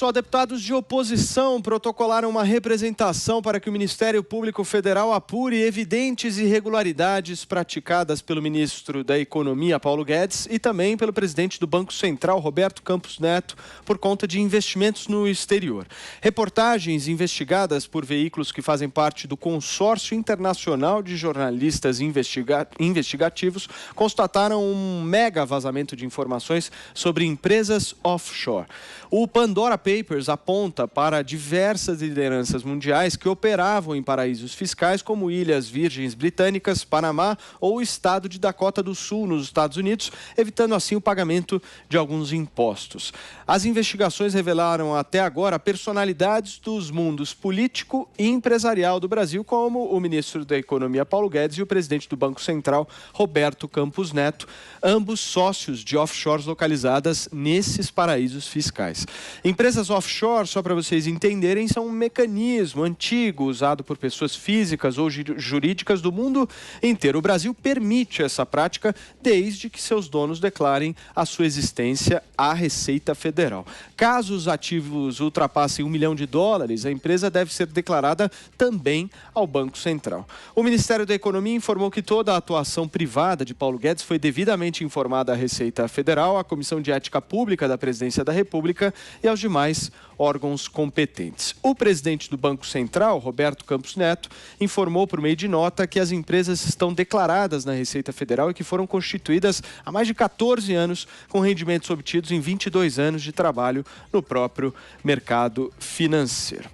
Só deputados de oposição protocolaram uma representação para que o Ministério Público Federal apure evidentes irregularidades praticadas pelo ministro da Economia, Paulo Guedes, e também pelo presidente do Banco Central, Roberto Campos Neto, por conta de investimentos no exterior. Reportagens investigadas por veículos que fazem parte do Consórcio Internacional de Jornalistas Investigativos constataram um mega vazamento de informações sobre empresas offshore. O Pandora Papers aponta para diversas lideranças mundiais que operavam em paraísos fiscais como Ilhas Virgens Britânicas, Panamá ou o estado de Dakota do Sul, nos Estados Unidos, evitando assim o pagamento de alguns impostos. As investigações revelaram até agora personalidades dos mundos político e empresarial do Brasil, como o ministro da Economia, Paulo Guedes, e o presidente do Banco Central, Roberto Campos Neto, ambos sócios de offshores localizadas nesses paraísos fiscais. Empresas offshore, só para vocês entenderem, são um mecanismo antigo usado por pessoas físicas ou jurídicas do mundo inteiro. O Brasil permite essa prática desde que seus donos declarem a sua existência à Receita Federal. Caso os ativos ultrapassem $1 milhão, a empresa deve ser declarada também ao Banco Central. O Ministério da Economia informou que toda a atuação privada de Paulo Guedes foi devidamente informada à Receita Federal, à Comissão de Ética Pública da Presidência da República e aos demais órgãos competentes. O presidente do Banco Central, Roberto Campos Neto, informou por meio de nota que as empresas estão declaradas na Receita Federal e que foram constituídas há mais de 14 anos, com rendimentos obtidos em 22 anos de trabalho no próprio mercado financeiro.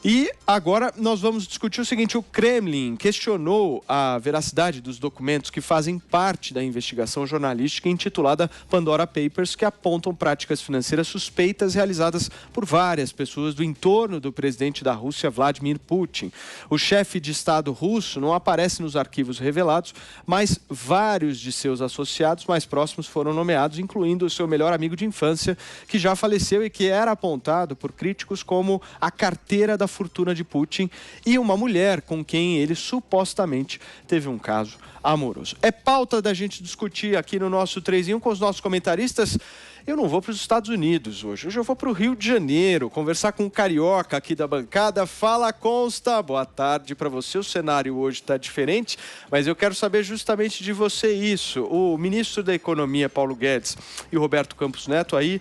E agora nós vamos discutir o seguinte: o Kremlin questionou a veracidade dos documentos que fazem parte da investigação jornalística intitulada Pandora Papers, que apontam práticas financeiras suspeitas realizadas por várias pessoas do entorno do presidente da Rússia, Vladimir Putin. O chefe de Estado russo não aparece nos arquivos revelados, mas vários de seus associados mais próximos foram nomeados, incluindo o seu melhor amigo de infância, que já faleceu e que era apontado por críticos como a carteira da fortuna de Putin, e uma mulher com quem ele supostamente teve um caso amoroso. É pauta da gente discutir aqui no nosso 3 em 1 com os nossos comentaristas. Eu não vou para os Estados Unidos hoje. Hoje eu vou para o Rio de Janeiro, conversar com o carioca aqui da bancada. Fala, Consta. Boa tarde para você. O cenário hoje está diferente, mas eu quero saber justamente de você isso. O ministro da Economia, Paulo Guedes, e o Roberto Campos Neto aí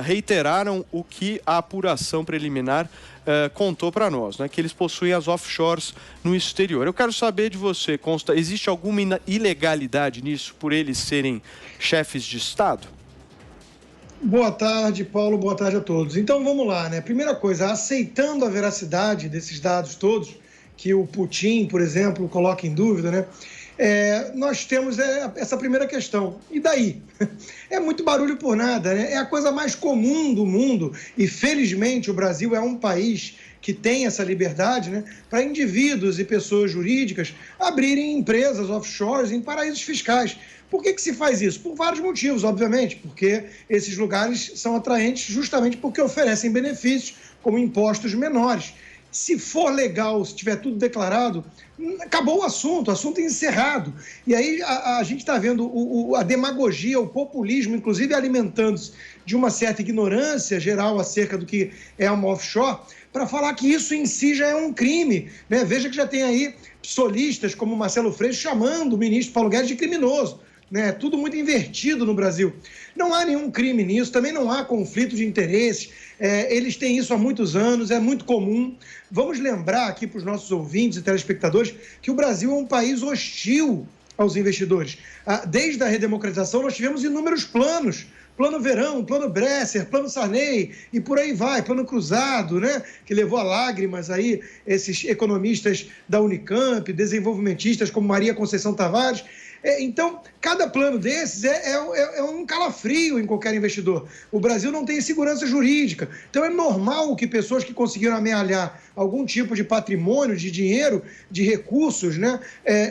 reiteraram o que a apuração preliminar contou para nós, né? Que eles possuem as offshores no exterior. Eu quero saber de você, Consta, existe alguma ilegalidade nisso por eles serem chefes de Estado? Boa tarde, Paulo. Boa tarde a todos. Então, vamos lá, né? Primeira coisa, aceitando a veracidade desses dados todos, que o Putin, por exemplo, coloca em dúvida, né? Nós temos essa primeira questão. E daí? É muito barulho por nada, né? É a coisa mais comum do mundo e, felizmente, o Brasil é um país que tem essa liberdade, né, para indivíduos e pessoas jurídicas abrirem empresas offshores em paraísos fiscais. Por que se faz isso? Por vários motivos, obviamente, porque esses lugares são atraentes justamente porque oferecem benefícios, como impostos menores. Se for legal, se tiver tudo declarado, acabou o assunto encerrado. E aí a gente está vendo a demagogia, o populismo, inclusive alimentando-se de uma certa ignorância geral acerca do que é uma offshore, para falar que isso em si já é um crime, né? Veja que já tem aí solistas como Marcelo Freixo chamando o ministro Paulo Guedes de criminoso. Né? Tudo muito invertido no Brasil. Não há nenhum crime nisso, também não há conflito de interesses. Eles têm isso há muitos anos, é muito comum. Vamos lembrar aqui para os nossos ouvintes e telespectadores que o Brasil é um país hostil aos investidores. Desde a redemocratização, nós tivemos inúmeros planos. Plano Verão, Plano Bresser, Plano Sarney e por aí vai, Plano Cruzado, né? Que levou a lágrimas aí esses economistas da Unicamp, desenvolvimentistas como Maria Conceição Tavares. Então, cada plano desses é um calafrio em qualquer investidor. O Brasil não tem segurança jurídica. Então, é normal que pessoas que conseguiram amealhar algum tipo de patrimônio, de dinheiro, de recursos, né,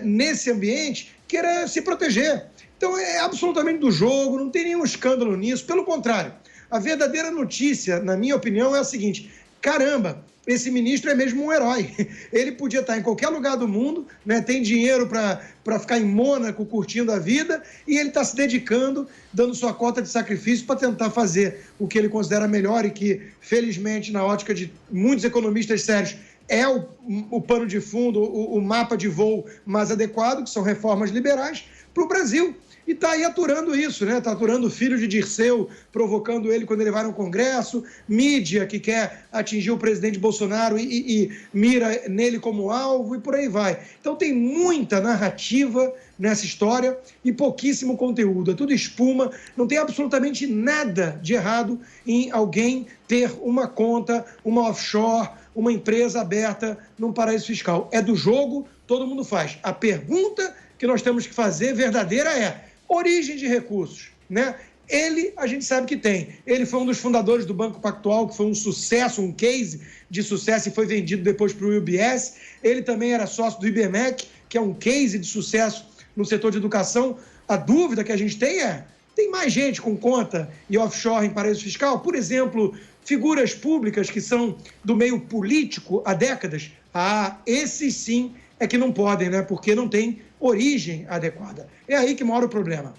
nesse ambiente, queiram se proteger. Então, é absolutamente do jogo, não tem nenhum escândalo nisso. Pelo contrário, a verdadeira notícia, na minha opinião, é a seguinte: caramba, esse ministro é mesmo um herói. Ele podia estar em qualquer lugar do mundo, né? Tem dinheiro para ficar em Mônaco curtindo a vida, e ele está se dedicando, dando sua cota de sacrifício para tentar fazer o que ele considera melhor e que, felizmente, na ótica de muitos economistas sérios, é o pano de fundo, o mapa de voo mais adequado, que são reformas liberais, para o Brasil. E está aí aturando isso, né? Está aturando o filho de Dirceu, provocando ele quando ele vai no Congresso, mídia que quer atingir o presidente Bolsonaro e mira nele como alvo, e por aí vai. Então tem muita narrativa nessa história e pouquíssimo conteúdo. É tudo espuma, não tem absolutamente nada de errado em alguém ter uma conta, uma offshore, uma empresa aberta num paraíso fiscal. É do jogo, todo mundo faz. A pergunta que nós temos que fazer verdadeira é: origem de recursos, né? Ele, a gente sabe que tem. Ele foi um dos fundadores do Banco Pactual, que foi um sucesso, um case de sucesso, e foi vendido depois para o UBS. Ele também era sócio do IBMEC, que é um case de sucesso no setor de educação. A dúvida que a gente tem é: tem mais gente com conta e offshore em paraíso fiscal? Por exemplo, figuras públicas que são do meio político há décadas? Ah, esses sim é que não podem, né? Porque não tem origem adequada. É aí que mora o problema.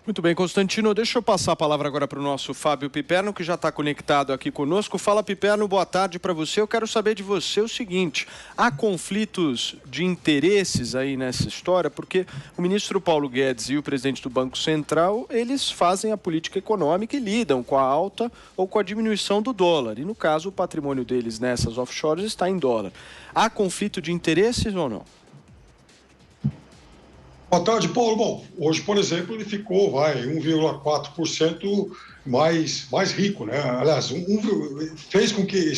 Muito bem, Constantino, deixa eu passar a palavra agora para o nosso Fábio Piperno, que já está conectado aqui conosco. Fala, Piperno, boa tarde para você. Eu quero saber de você o seguinte: há conflitos de interesses aí nessa história? Porque o ministro Paulo Guedes e o presidente do Banco Central, eles fazem a política econômica e lidam com a alta ou com a diminuição do dólar. E, no caso, o patrimônio deles nessas offshores está em dólar. Há conflito de interesses ou não? Boa tarde, Paulo. Bom, hoje, por exemplo, ele ficou 1,4% mais rico, né? Aliás, fez com que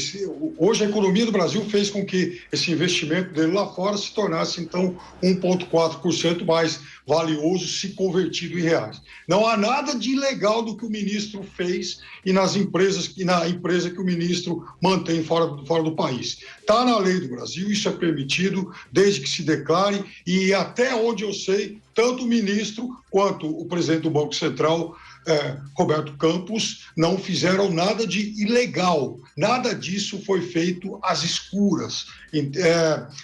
hoje a economia do Brasil fez com que esse investimento dele lá fora se tornasse, então, 1,4% mais valioso se convertido em reais. Não há nada de ilegal do que o ministro fez e na empresa que o ministro mantém fora do país. Está na lei do Brasil, isso é permitido desde que se declare, e até onde eu sei, tanto o ministro quanto o presidente do Banco Central, Roberto Campos, não fizeram nada de ilegal. Nada disso foi feito às escuras.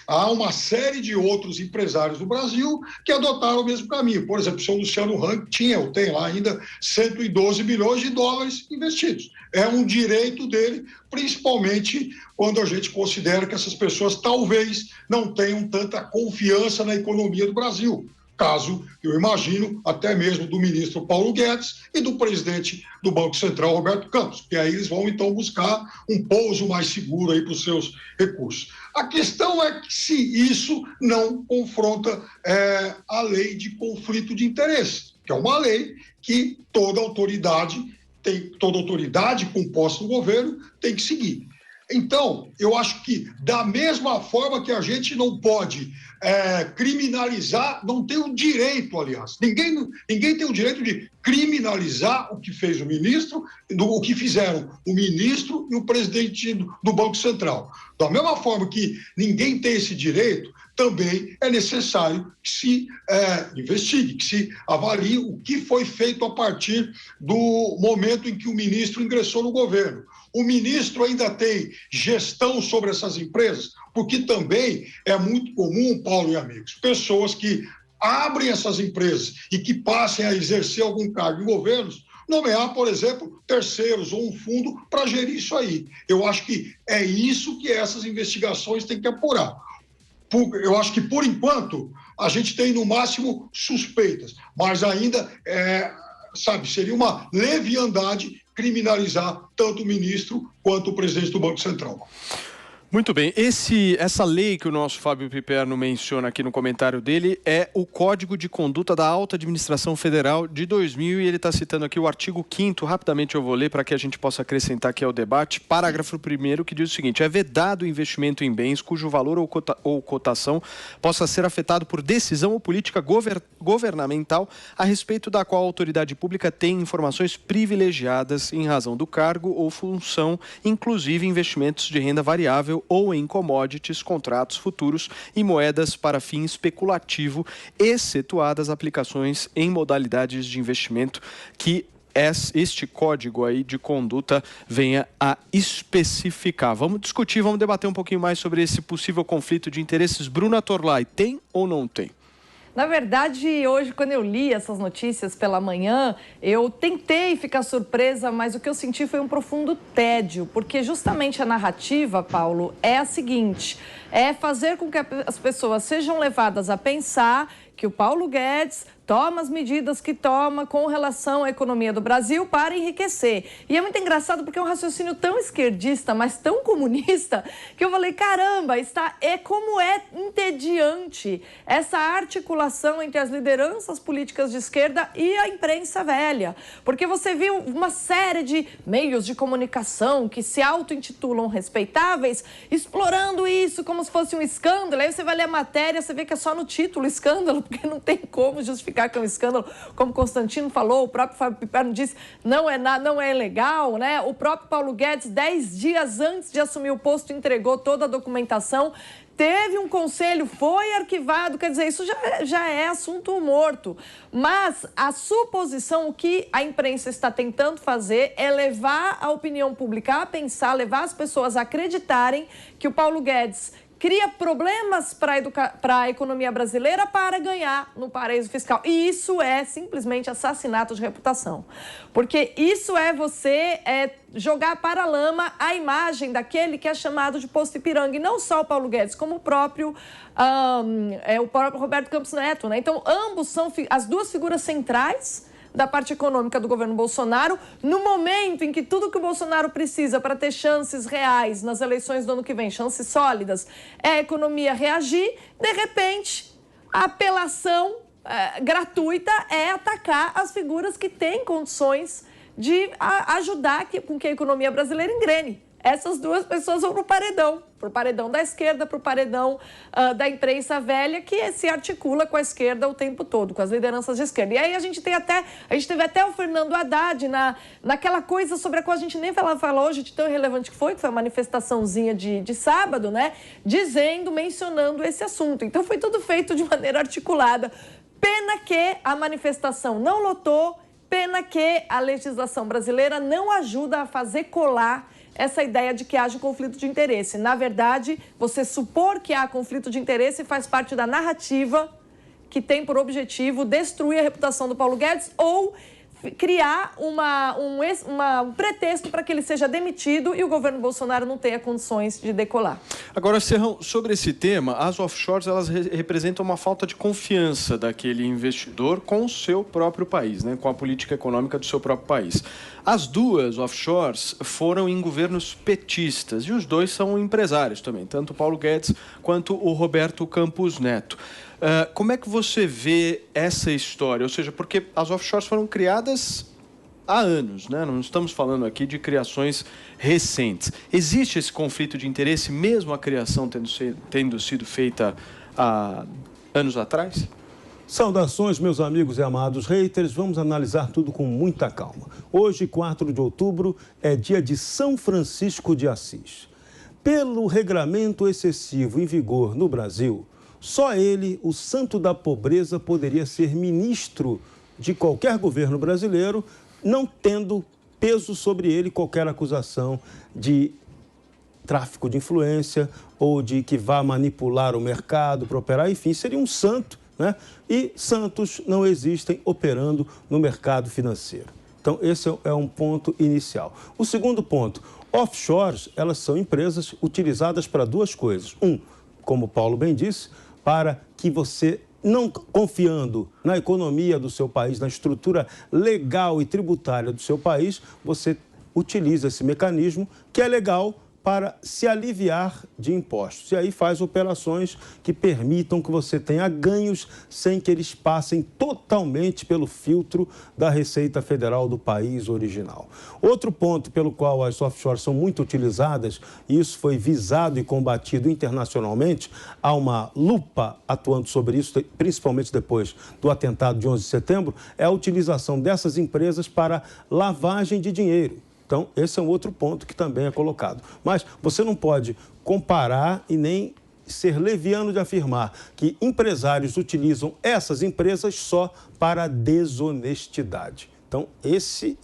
Há uma série de outros empresários do Brasil que adotaram o mesmo caminho. Por exemplo, o senhor Luciano Hang tem lá ainda 112 milhões de dólares investidos. É um direito dele, principalmente quando a gente considera que essas pessoas talvez não tenham tanta confiança na economia do Brasil. Caso, eu imagino, até mesmo do ministro Paulo Guedes e do presidente do Banco Central, Roberto Campos, que aí eles vão, então, buscar um pouso mais seguro aí para os seus recursos. A questão é que se isso não confronta a lei de conflito de interesse, que é uma lei que toda autoridade composta no governo tem que seguir. Então, eu acho que, da mesma forma que a gente não pode criminalizar, não tem o direito, aliás, ninguém tem o direito de criminalizar o que fez o ministro, o que fizeram o ministro e o presidente do Banco Central. Da mesma forma que ninguém tem esse direito, também é necessário que se investigue, que se avalie o que foi feito a partir do momento em que o ministro ingressou no governo. O ministro ainda tem gestão sobre essas empresas, porque também é muito comum, Paulo e amigos, pessoas que abrem essas empresas e que passem a exercer algum cargo em governos, nomear, por exemplo, terceiros ou um fundo para gerir isso aí. Eu acho que é isso que essas investigações têm que apurar. Eu acho que, por enquanto, a gente tem, no máximo, suspeitas, mas ainda, seria uma leviandade criminalizar tanto o ministro quanto o presidente do Banco Central. Muito bem, essa lei que o nosso Fábio Piperno menciona aqui no comentário dele é o Código de Conduta da Alta Administração Federal de 2000, e ele está citando aqui o artigo 5º, rapidamente eu vou ler para que a gente possa acrescentar aqui ao debate, parágrafo 1º, que diz o seguinte: é vedado o investimento em bens cujo valor ou cotação possa ser afetado por decisão ou política governamental a respeito da qual a autoridade pública tem informações privilegiadas em razão do cargo ou função, inclusive investimentos de renda variável ou em commodities, contratos futuros e moedas para fim especulativo, excetuadas aplicações em modalidades de investimento que este código aí de conduta venha a especificar. Vamos discutir, vamos debater um pouquinho mais sobre esse possível conflito de interesses. Bruna Torlai, tem ou não tem? Na verdade, hoje, quando eu li essas notícias pela manhã, eu tentei ficar surpresa, mas o que eu senti foi um profundo tédio, porque justamente a narrativa, Paulo, é a seguinte: é fazer com que as pessoas sejam levadas a pensar que o Paulo Guedes toma as medidas que toma com relação à economia do Brasil para enriquecer. E é muito engraçado porque é um raciocínio tão esquerdista, mas tão comunista, que eu falei, caramba, como é entediante essa articulação entre as lideranças políticas de esquerda e a imprensa velha. Porque você viu uma série de meios de comunicação que se auto-intitulam respeitáveis, explorando isso como se fosse um escândalo. Aí você vai ler a matéria, você vê que é só no título escândalo, porque não tem como justificar que é um escândalo, como Constantino falou, o próprio Fábio Piperno disse, não é legal, né? O próprio Paulo Guedes, 10 dias antes de assumir o posto, entregou toda a documentação. Teve um conselho, foi arquivado, quer dizer, isso já é assunto morto. Mas a suposição, o que a imprensa está tentando fazer é levar a opinião pública a pensar, levar as pessoas a acreditarem que o Paulo Guedes cria problemas para a economia brasileira para ganhar no paraíso fiscal. E isso é simplesmente assassinato de reputação. Porque isso é você jogar para a lama a imagem daquele que é chamado de posto Ipiranga. E não só o Paulo Guedes, como o próprio Roberto Campos Neto, né? Então, ambos são as duas figuras centrais da parte econômica do governo Bolsonaro, no momento em que tudo que o Bolsonaro precisa para ter chances reais nas eleições do ano que vem, chances sólidas, é a economia reagir, de repente, a apelação gratuita é atacar as figuras que têm condições de ajudar com que a economia brasileira engrene. Essas duas pessoas vão para o paredão da esquerda, para o paredão da imprensa velha, que se articula com a esquerda o tempo todo, com as lideranças de esquerda. E aí a gente teve até o Fernando Haddad naquela coisa sobre a qual a gente nem falou hoje, de tão irrelevante que foi a manifestaçãozinha de sábado, né? Mencionando esse assunto. Então foi tudo feito de maneira articulada. Pena que a manifestação não lotou, pena que a legislação brasileira não ajuda a fazer colar essa ideia de que haja conflito de interesse. Na verdade, você supor que há conflito de interesse faz parte da narrativa que tem por objetivo destruir a reputação do Paulo Guedes ou criar um pretexto para que ele seja demitido e o governo Bolsonaro não tenha condições de decolar. Agora, Serrão, sobre esse tema, as offshores elas representam uma falta de confiança daquele investidor com o seu próprio país, né? Com a política econômica do seu próprio país. As duas offshores foram em governos petistas e os dois são empresários também, tanto o Paulo Guedes quanto o Roberto Campos Neto. Como é que você vê essa história? Ou seja, porque as offshores foram criadas há anos, né? Não estamos falando aqui de criações recentes. Existe esse conflito de interesse, mesmo a criação tendo sido feita há anos atrás? Saudações, meus amigos e amados haters. Vamos analisar tudo com muita calma. Hoje, 4 de outubro, é dia de São Francisco de Assis. Pelo regramento excessivo em vigor no Brasil, só ele, o santo da pobreza, poderia ser ministro de qualquer governo brasileiro, não tendo peso sobre ele qualquer acusação de tráfico de influência ou de que vá manipular o mercado para operar. Enfim, seria um santo, né? E santos não existem operando no mercado financeiro. Então, esse é um ponto inicial. O segundo ponto, offshores, elas são empresas utilizadas para duas coisas. Como o Paulo bem disse, para que você, não confiando na economia do seu país, na estrutura legal e tributária do seu país, você utiliza esse mecanismo que é legal para se aliviar de impostos. E aí faz operações que permitam que você tenha ganhos sem que eles passem totalmente pelo filtro da Receita Federal do país original. Outro ponto pelo qual as offshores são muito utilizadas, e isso foi visado e combatido internacionalmente, há uma lupa atuando sobre isso, principalmente depois do atentado de 11 de setembro, é a utilização dessas empresas para lavagem de dinheiro. Então, esse é um outro ponto que também é colocado. Mas você não pode comparar e nem ser leviano de afirmar que empresários utilizam essas empresas só para desonestidade. Então, esse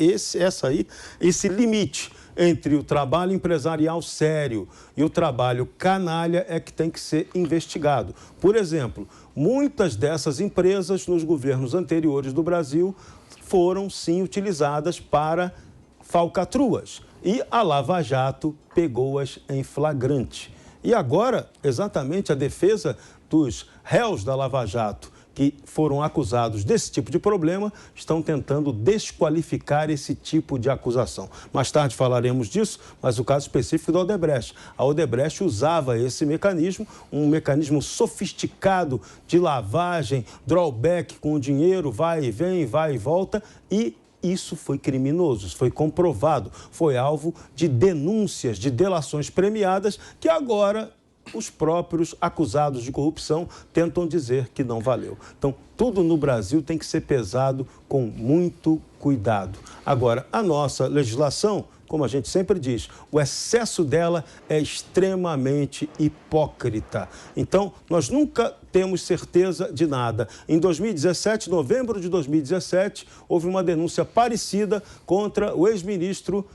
limite entre o trabalho empresarial sério e o trabalho canalha é que tem que ser investigado. Por exemplo, muitas dessas empresas nos governos anteriores do Brasil foram, sim, utilizadas para falcatruas. E a Lava Jato pegou-as em flagrante. E agora, exatamente, a defesa dos réus da Lava Jato, que foram acusados desse tipo de problema, estão tentando desqualificar esse tipo de acusação. Mais tarde falaremos disso, mas o caso específico da Odebrecht. A Odebrecht usava esse mecanismo, um mecanismo sofisticado de lavagem, drawback com o dinheiro, vai e vem, vai e volta, e isso foi criminoso, isso foi comprovado, foi alvo de denúncias, de delações premiadas que agora os próprios acusados de corrupção tentam dizer que não valeu. Então, tudo no Brasil tem que ser pesado com muito cuidado. Agora, a nossa legislação, como a gente sempre diz, o excesso dela é extremamente hipócrita. Então, nós nunca temos certeza de nada. Em 2017, novembro de 2017, houve uma denúncia parecida contra o ex-ministro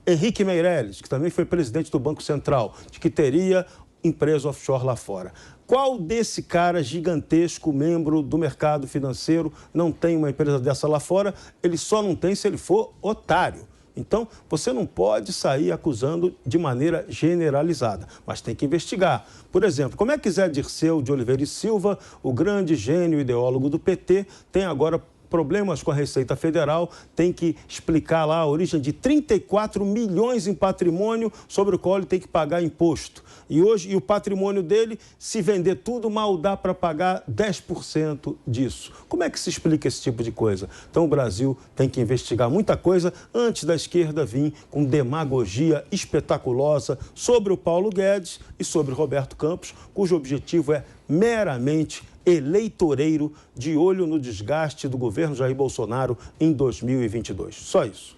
Henrique Meirelles, que também foi presidente do Banco Central, de que teria empresa offshore lá fora. Qual desse cara gigantesco, membro do mercado financeiro, não tem uma empresa dessa lá fora? Ele só não tem se ele for otário. Então, você não pode sair acusando de maneira generalizada, mas tem que investigar. Por exemplo, como é que Zé Dirceu de Oliveira e Silva, o grande gênio ideólogo do PT, tem agora problemas com a Receita Federal, tem que explicar lá a origem de 34 milhões em patrimônio sobre o qual ele tem que pagar imposto. E o patrimônio dele, se vender tudo, mal dá para pagar 10% disso. Como é que se explica esse tipo de coisa? Então o Brasil tem que investigar muita coisa antes da esquerda vir com demagogia espetaculosa sobre o Paulo Guedes e sobre o Roberto Campos, cujo objetivo é meramente eleitoreiro, de olho no desgaste do governo Jair Bolsonaro em 2022. Só isso.